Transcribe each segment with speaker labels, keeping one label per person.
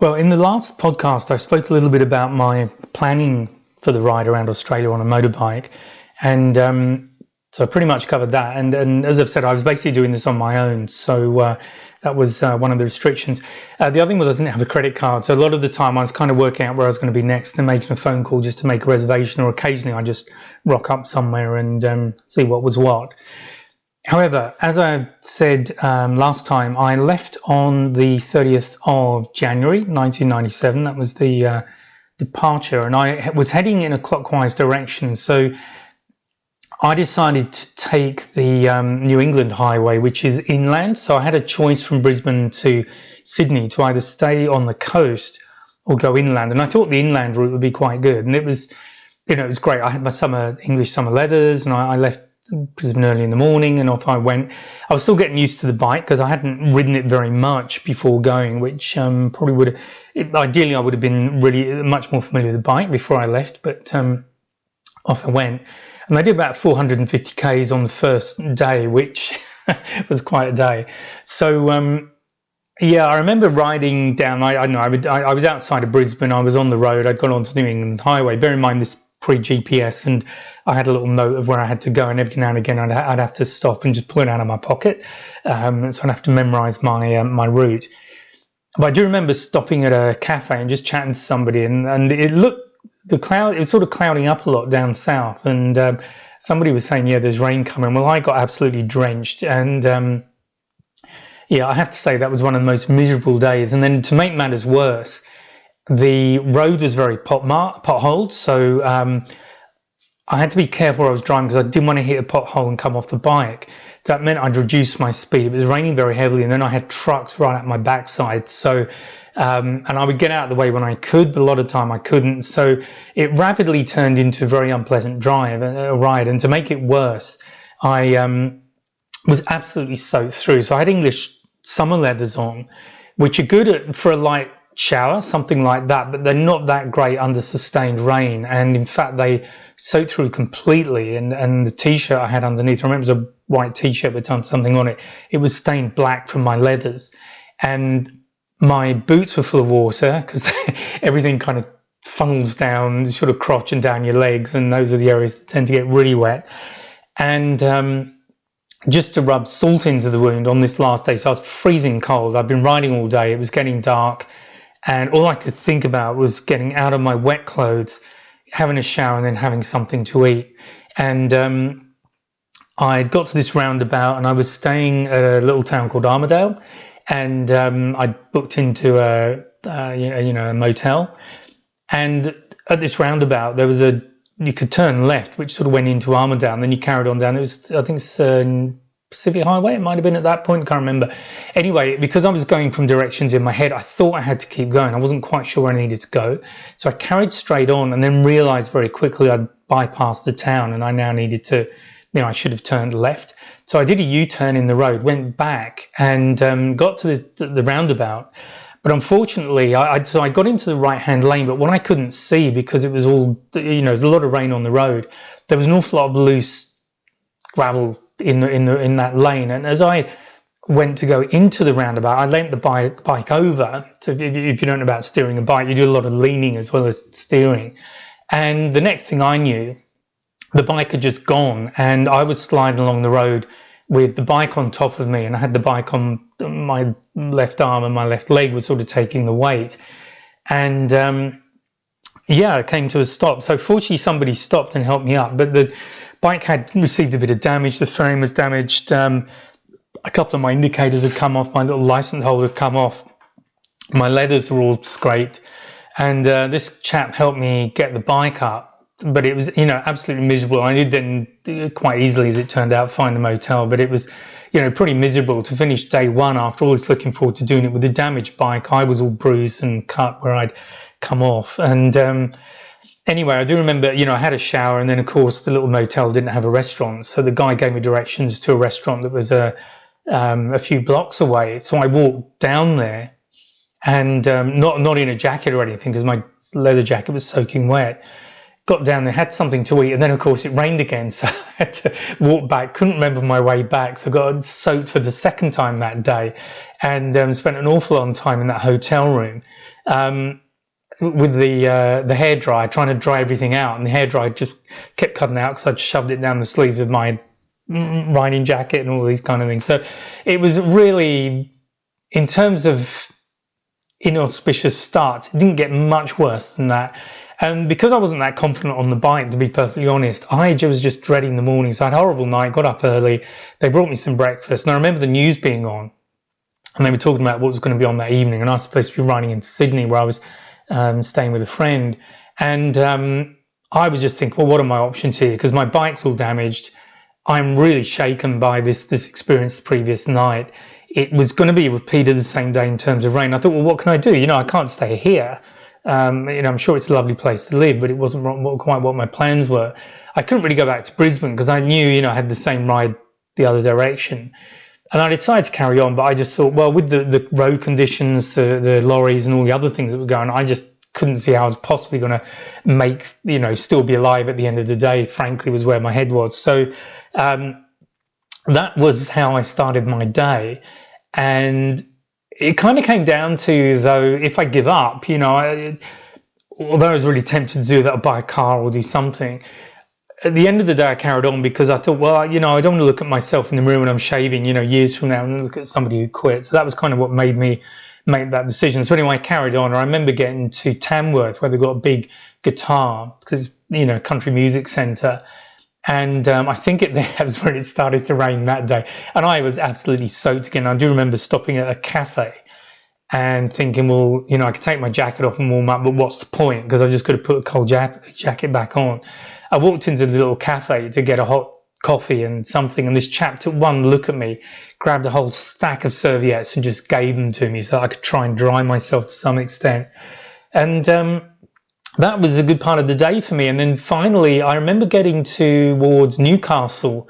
Speaker 1: Well, in the last podcast, I spoke a little bit about my planning for the ride around Australia on a motorbike. And so I pretty much covered that. And as I've said, I was basically doing this on my own. So that was one of the restrictions. The other thing was I didn't have a credit card. So a lot of the time I was kind of working out where I was going to be next and making a phone call just to make a reservation, or occasionally I just rock up somewhere and see what was what. However, as I said last time, I left on the 30th of January 1997. That was the departure, and I was heading in a clockwise direction. So I decided to take the New England Highway, which is inland. So I had a choice from Brisbane to Sydney to either stay on the coast or go inland. And I thought the inland route would be quite good. And it was, it was great. I had my English summer leathers, and I left Brisbane early in the morning and off I went. I was still getting used to the bike because I hadn't ridden it very much before going, which probably would have, ideally I would have been really much more familiar with the bike before I left, but off I went. And I did about 450 Ks on the first day, which was quite a day. So yeah, I remember riding down, I was outside of Brisbane, I was on the road, I'd gone onto the New England Highway. Bear in mind this pre-GPS, and I had a little note of where I had to go, and every now and again I'd have to stop and just pull it out of my pocket, so I'd have to memorize my route. But I do remember stopping at a cafe and just chatting to somebody, and it looked, it was sort of clouding up a lot down south, and somebody was saying, yeah, there's rain coming. Well, I got absolutely drenched, and yeah, I have to say that was one of the most miserable days. And then to make matters worse, the road was very potholed, so I had to be careful where I was driving because I didn't want to hit a pothole and come off the bike. That meant I'd reduce my speed. It was raining very heavily, and then I had trucks right at my backside. So, and I would get out of the way when I could, but a lot of the time I couldn't. So it rapidly turned into a very unpleasant ride. And to make it worse, I was absolutely soaked through. So I had English summer leathers on, which are good for a light shower, something like that, but they're not that great under sustained rain. And in fact, they soaked through completely. And the t-shirt I had underneath, I remember it was a white t-shirt with something on it. It was stained black from my leathers, and my boots were full of water because everything kind of funnels down sort of crotch and down your legs, and those are the areas that tend to get really wet. And just to rub salt into the wound on this last day, so I was freezing cold. I'd been riding all day, it was getting dark, and all I could think about was getting out of my wet clothes, having a shower, and then having something to eat. And I got to this roundabout, and I was staying at a little town called Armidale, and I booked into a motel. And at this roundabout, there was you could turn left, which sort of went into Armidale, and then you carried on down. It was, I think it's Pacific Highway, it might have been at that point, can't remember. Anyway, because I was going from directions in my head, I thought I had to keep going. I wasn't quite sure where I needed to go. So I carried straight on, and then realized very quickly I'd bypassed the town, and I now needed to, I should have turned left. So I did a U-turn in the road, went back, and got to the roundabout. But unfortunately, so I got into the right-hand lane, but what I couldn't see, because it was all, there's a lot of rain on the road, there was an awful lot of loose gravel in that lane. And as I went to go into the roundabout, I leant the bike over. So if you don't know about steering a bike, you do a lot of leaning as well as steering. And the next thing I knew, the bike had just gone, and I was sliding along the road with the bike on top of me, and I had the bike on my left arm, and my left leg was sort of taking the weight. And yeah, it came to a stop. So fortunately somebody stopped and helped me up, but the bike had received a bit of damage. The frame was damaged, a couple of my indicators had come off, my little license holder had come off, my leathers were all scraped, and this chap helped me get the bike up. But it was, absolutely miserable. I did then quite easily, as it turned out, find a motel, but it was, pretty miserable to finish day one after all this, looking forward to doing it with a damaged bike. I was all bruised and cut where I'd come off. And anyway, I do remember, I had a shower, and then of course the little motel didn't have a restaurant. So the guy gave me directions to a restaurant that was a few blocks away. So I walked down there, and not in a jacket or anything, because my leather jacket was soaking wet. Got down there, had something to eat, and then of course it rained again, so I had to walk back. Couldn't remember my way back, so I got soaked for the second time that day, and spent an awful long time in that hotel room. with the hairdryer, trying to dry everything out, and the hairdryer just kept cutting out because I'd shoved it down the sleeves of my riding jacket and all these kind of things. So it was really, in terms of inauspicious starts, it didn't get much worse than that. And because I wasn't that confident on the bike, to be perfectly honest, I was just dreading the morning. So I had a horrible night, got up early, they brought me some breakfast, and I remember the news being on, and they were talking about what was going to be on that evening, and I was supposed to be riding into Sydney, where I was staying with a friend, and I was just thinking, well, what are my options here? Because my bike's all damaged. I'm really shaken by this experience the previous night. It was going to be repeated the same day in terms of rain. I thought, well, what can I do? I can't stay here. I'm sure it's a lovely place to live, but it wasn't quite what my plans were. I couldn't really go back to Brisbane because I knew, I had the same ride the other direction. And I decided to carry on, but I just thought, well, with the road conditions, the lorries and all the other things that were going on, I just couldn't see how I was possibly going to make, still be alive at the end of the day, frankly, was where my head was. So that was how I started my day. And it kind of came down to, though, if I give up, although I was really tempted to do that, or buy a car or do something, at the end of the day, I carried on because I thought, well, I don't want to look at myself in the mirror when I'm shaving, years from now, and look at somebody who quit. So that was kind of what made me make that decision. So anyway, I carried on. I remember getting to Tamworth, where they've got a big guitar, because, country music centre. And I think that was when it started to rain that day. And I was absolutely soaked again. I do remember stopping at a cafe and thinking, well, I could take my jacket off and warm up, but what's the point? Because I just could have put a cold jacket back on. I walked into the little cafe to get a hot coffee and something, and this chap took one look at me, grabbed a whole stack of serviettes and just gave them to me so I could try and dry myself to some extent. And that was a good part of the day for me. And then finally, I remember getting towards Newcastle,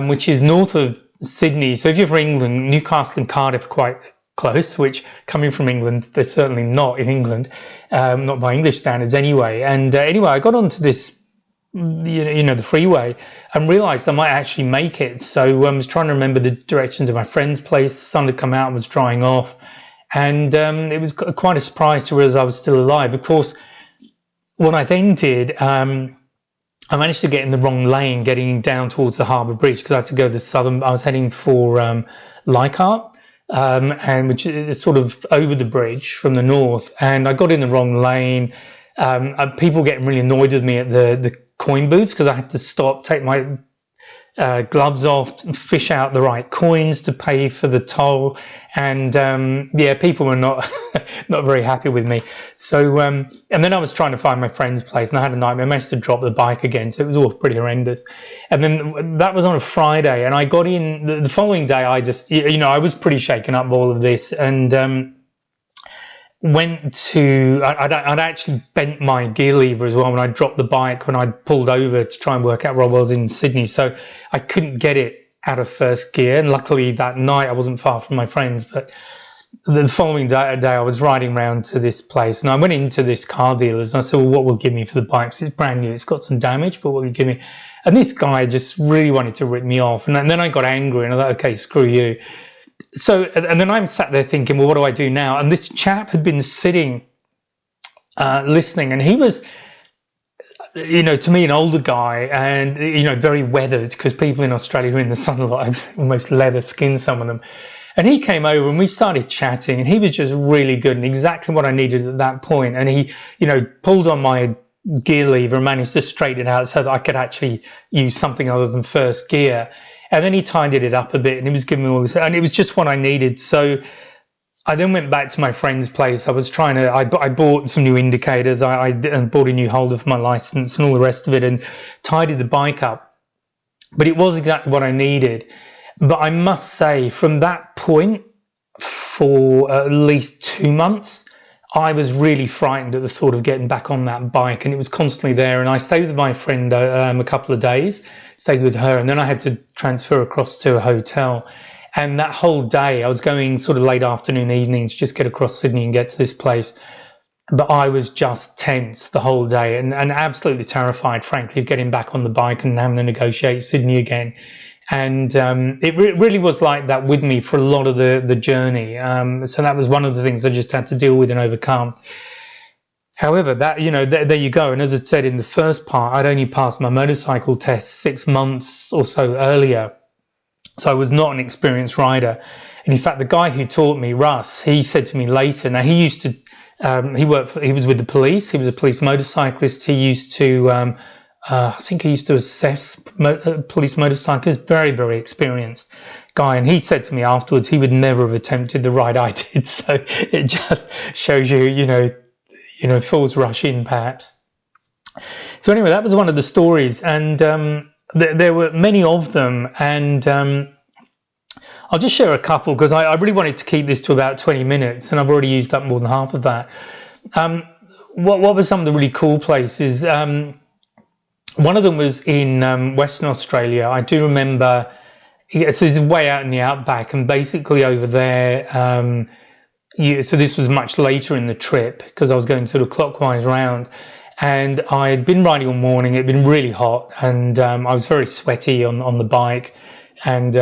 Speaker 1: which is north of Sydney. So if you're from England, Newcastle and Cardiff are quite close, which, coming from England, they're certainly not in England, not by English standards anyway. And anyway, I got onto this, the freeway, and realised I might actually make it. So I was trying to remember the directions of my friend's place. The sun had come out and was drying off. And it was quite a surprise to realise I was still alive. Of course, what I then did, I managed to get in the wrong lane, getting down towards the Harbour Bridge, because I had to go the southern. I was heading for Leichhardt, and which is sort of over the bridge from the north. And I got in the wrong lane. People getting really annoyed with me at the coin booths because I had to stop, take my gloves off, fish out the right coins to pay for the toll, and people were not not very happy with me. So and then I was trying to find my friend's place, and I had a nightmare. I managed to drop the bike again, so it was all pretty horrendous. And then that was on a Friday, and I got in the following day. I just I was pretty shaken up by all of this, and went to, I'd actually bent my gear lever as well when I dropped the bike, when I pulled over to try and work out where I was in Sydney. So I couldn't get it out of first gear. And luckily that night I wasn't far from my friends. But the following day I was riding around to this place, and I went into this car dealer's, and I said, well, what will you give me for the bike? It's brand new, it's got some damage, but what will you give me? And this guy just really wanted to rip me off. And then I got angry and I thought, okay, screw you. So, and then I'm sat there thinking, well, what do I do now? And this chap had been sitting, listening, and he was, to me, an older guy, and, very weathered, because people in Australia who are in the sun a lot have almost leather skin, some of them. And he came over and we started chatting, and he was just really good and exactly what I needed at that point. And he, pulled on my gear lever and managed to straighten it out so that I could actually use something other than first gear. And then he tidied it up a bit, and he was giving me all this, and it was just what I needed. So I then went back to my friend's place. I was I bought some new indicators. I bought a new holder for my license and all the rest of it, and tidied the bike up. But it was exactly what I needed. But I must say, from that point, for at least 2 months, I was really frightened at the thought of getting back on that bike, and it was constantly there. And I stayed with my friend a couple of days, stayed with her, and then I had to transfer across to a hotel. And that whole day, I was going sort of late afternoon, evening to just get across Sydney and get to this place. But I was just tense the whole day, and absolutely terrified, frankly, of getting back on the bike and having to negotiate Sydney again. And it really was like that with me for a lot of the journey. So that was one of the things I just had to deal with and overcome. However, that, you know, there you go. And as I said in the first part, I'd only passed my motorcycle test 6 months or so earlier. So I was not an experienced rider. And in fact, the guy who taught me, Russ, he said to me later, now he used to, he was with the police. He was a police motorcyclist. He used to, I think he used to assess police motorcyclists. Very, very experienced guy. And he said to me afterwards, he would never have attempted the ride I did. So it just shows you, you know, fools rush in perhaps. So anyway, that was one of the stories. And there were many of them. And I'll just share a couple because I really wanted to keep this to about 20 minutes and I've already used up more than half of that. What were some of the really cool places? One of them was in Western Australia. I do remember, so this is way out in the outback, and basically over there, so this was much later in the trip because I was going sort of clockwise round, and I had been riding all morning. It had been really hot, and I was very sweaty on the bike, and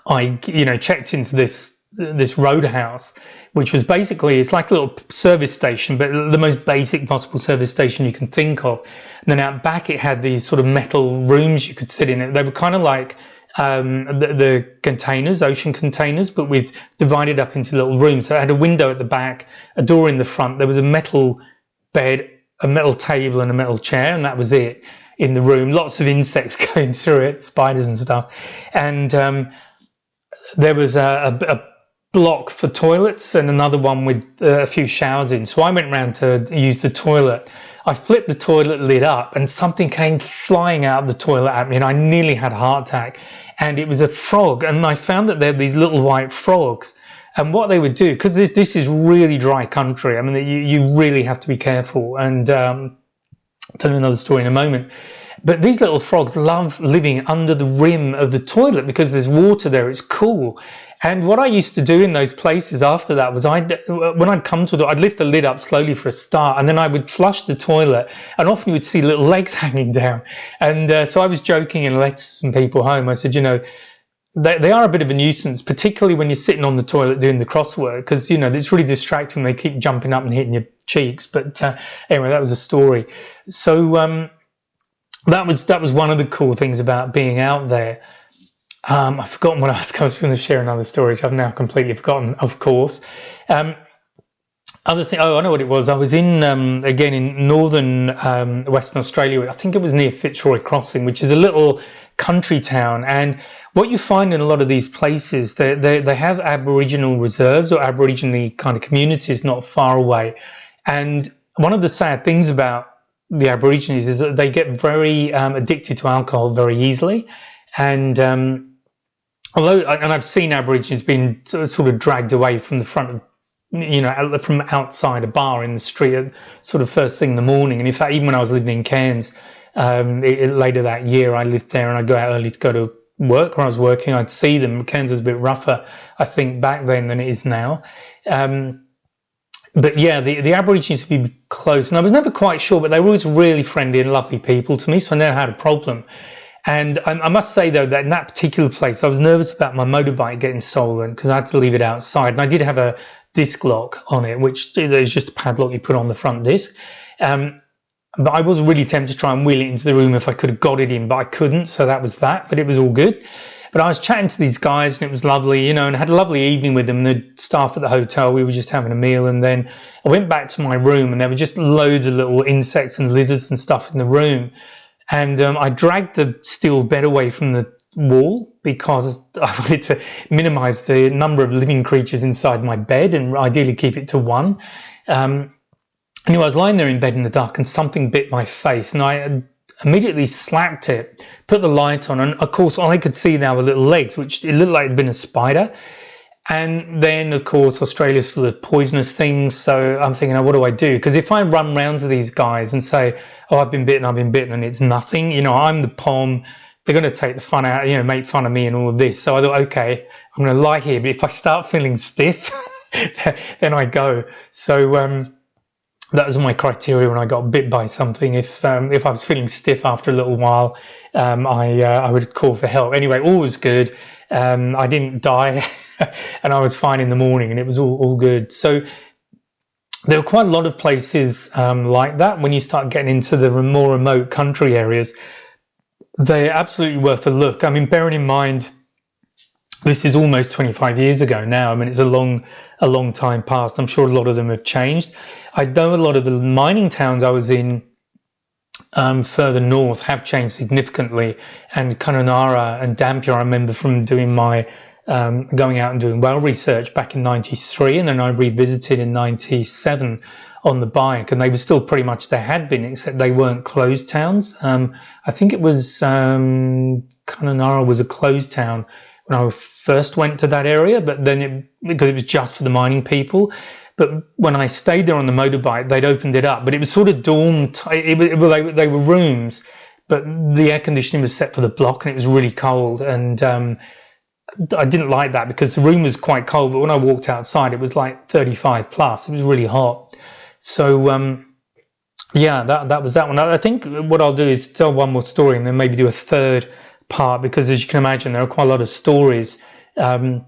Speaker 1: I, you know, checked into this roadhouse, which was basically, it's like a little service station, but the most basic possible service station you can think of. And then out back, it had these sort of metal rooms you could sit in. They were kind of like the containers, ocean containers, but with divided up into little rooms. So it had a window at the back, a door in the front. There was a metal bed, a metal table, and a metal chair, and that was it in the room. Lots of insects going through it, spiders and stuff. And there was a block for toilets and another one with a few showers in. So I went round to use the toilet. I flipped the toilet lid up and something came flying out of the toilet at me and I nearly had a heart attack. And it was a frog. And I found that there were these little white frogs. And what they would do, because this is really dry country, I mean, you really have to be careful. And I'll tell you another story in a moment. But these little frogs love living under the rim of the toilet because there's water there, it's cool. And what I used to do in those places after that was when I'd come to it, I'd lift the lid up slowly for a start and then I would flush the toilet and often you would see little legs hanging down. And so I was joking and let some people home. I said, you know, they are a bit of a nuisance, particularly when you're sitting on the toilet doing the crossword because, you know, it's really distracting. They keep jumping up and hitting your cheeks. But anyway, that was a story. So that was one of the cool things about being out there. I've forgotten what else. I was going to share another story, which I've now completely forgotten, of course. Other thing, I know what it was. I was in, again, in northern Western Australia. I think it was near Fitzroy Crossing, which is a little country town. And what you find in a lot of these places, they have Aboriginal reserves or Aboriginal kind of communities not far away. And one of the sad things about the Aborigines is that they get very addicted to alcohol very easily. And I've seen Aborigines being sort of dragged away from the front of, you know, from outside a bar in the street at sort of first thing in the morning. And in fact, even when I was living in Cairns, later that year, I lived there and I'd go out early to go to work. Where I was working, I'd see them. Cairns was a bit rougher, I think, back then than it is now. But yeah, the Aborigines would be close. And I was never quite sure, but they were always really friendly and lovely people to me, so I never had a problem. And I must say, though, that in that particular place, I was nervous about my motorbike getting stolen because I had to leave it outside. And I did have a disc lock on it, which is just a padlock you put on the front disc. But I was really tempted to try and wheel it into the room if I could have got it in, but I couldn't. So that was that, but it was all good. But I was chatting to these guys and it was lovely, you know, and I had a lovely evening with them. The staff at the hotel, we were just having a meal. And then I went back to my room and there were just loads of little insects and lizards and stuff in the room. And I dragged the steel bed away from the wall because I wanted to minimize the number of living creatures inside my bed and ideally keep it to one. Anyway, I was lying there in bed in the dark and something bit my face and I immediately slapped it, put the light on, and of course all I could see now were little legs, which it looked like it'd been a spider. And then, of course, Australia's full of poisonous things, so I'm thinking, oh, what do I do? Because if I run round to these guys and say, oh, I've been bitten, and it's nothing, you know, I'm the POM, they're going to take the fun out, you know, make fun of me and all of this. So I thought, okay, I'm going to lie here, but if I start feeling stiff, then I go. So that was my criteria when I got bit by something. If I was feeling stiff after a little while, I would call for help. Anyway, all was good. I didn't die, and I was fine in the morning, and it was all good. So there were quite a lot of places like that. When you start getting into the more remote country areas, they're absolutely worth a look. I mean, bearing in mind, this is almost 25 years ago now. I mean, it's a long time past. I'm sure a lot of them have changed. I know a lot of the mining towns I was in further north have changed significantly. And Kununurra and Dampier, I remember from doing my going out and doing well research back in 93, and then I revisited in 97 on the bike, and they were still pretty much, they had been, except they weren't closed towns. I think it was Kununurra was a closed town when I first went to that area, but then because it was just for the mining people. But when I stayed there on the motorbike, they'd opened it up, but it was sort of dorm. They were rooms, but the air conditioning was set for the block, and it was really cold. And I didn't like that because the room was quite cold, but when I walked outside, it was like 35 plus. It was really hot. So yeah, that was that one. I think what I'll do is tell one more story and then maybe do a third part, because as you can imagine, there are quite a lot of stories going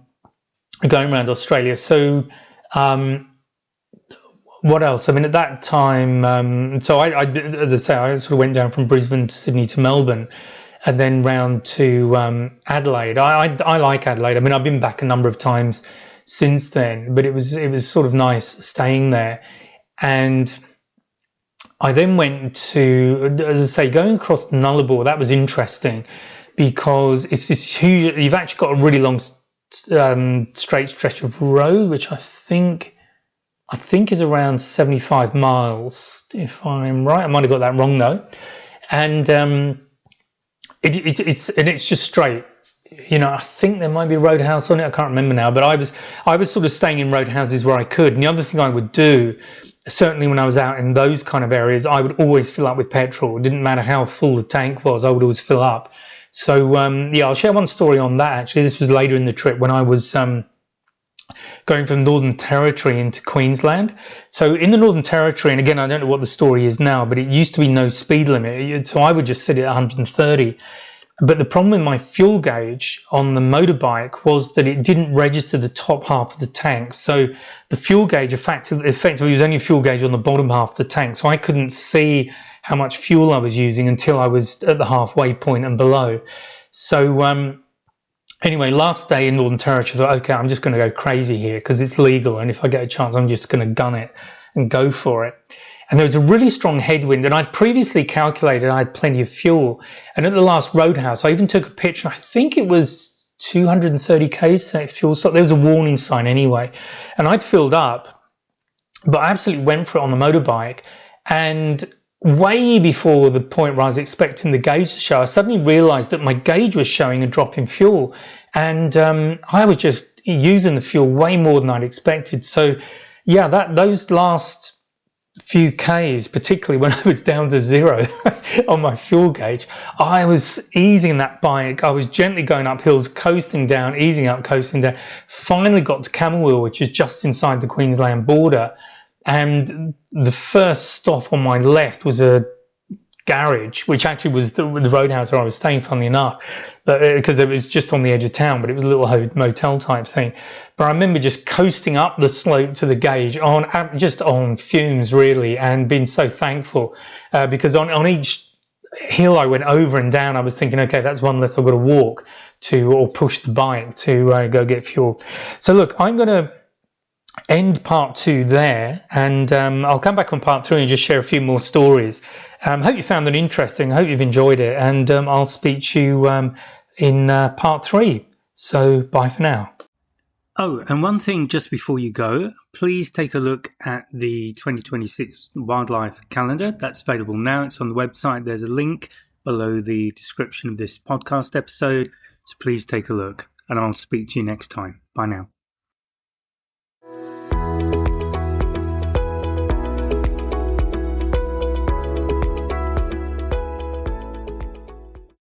Speaker 1: around Australia. So what else? I mean, at that time, so I, as I say, I sort of went down from Brisbane to Sydney to Melbourne, and then round to Adelaide. I like Adelaide. I mean, I've been back a number of times since then, but it was sort of nice staying there. And I then went to, as I say, going across Nullarbor. That was interesting because it's this huge. You've actually got a really long straight stretch of road, which I think is around 75 miles, if I'm right. I might have got that wrong though. And it's just straight. You know, I think there might be a roadhouse on it. I can't remember now, but I was sort of staying in roadhouses where I could. And the other thing I would do, certainly when I was out in those kind of areas, I would always fill up with petrol. It didn't matter how full the tank was, I would always fill up. So yeah, I'll share one story on that. Actually, this was later in the trip when I was going from Northern Territory into Queensland. So in the Northern Territory, and again, I don't know what the story is now, but it used to be no speed limit. So I would just sit at 130. But the problem with my fuel gauge on the motorbike was that it didn't register the top half of the tank. So the fuel gauge effectively was only a fuel gauge on the bottom half of the tank. So I couldn't see how much fuel I was using until I was at the halfway point and below. So anyway, last day in Northern Territory, I thought, okay, I'm just going to go crazy here because it's legal. And if I get a chance, I'm just going to gun it and go for it. And there was a really strong headwind, and I'd previously calculated I had plenty of fuel. And at the last roadhouse, I even took a picture. I think it was 230 k's fuel stock. There was a warning sign anyway. And I'd filled up, but I absolutely went for it on the motorbike. And way before the point where I was expecting the gauge to show, I suddenly realized that my gauge was showing a drop in fuel. And I was just using the fuel way more than I'd expected. So yeah, those last few Ks, particularly when I was down to zero on my fuel gauge, I was easing that bike. I was gently going up hills, coasting down, easing up, coasting down. Finally got to Camberwell, which is just inside the Queensland border. And the first stop on my left was a garage, which actually was the roadhouse where I was staying, funnily enough, but because it was just on the edge of town, but it was a little motel type thing. But I remember just coasting up the slope to the gauge just on fumes, really, and being so thankful because on each hill I went over and down, I was thinking, okay, that's one less I've got to walk to or push the bike to go get fuel. So look, I'm going to end part 2 there, and I'll come back on part 3 and just share a few more stories. Hope you found it interesting. I hope you've enjoyed it, and I'll speak to you in part 3. So bye for now. Oh, and one thing just before you go, please take a look at the 2026 wildlife calendar. That's available now. It's on the website. There's a link below the description of this podcast episode. So please take a look, and I'll speak to you next time. Bye now.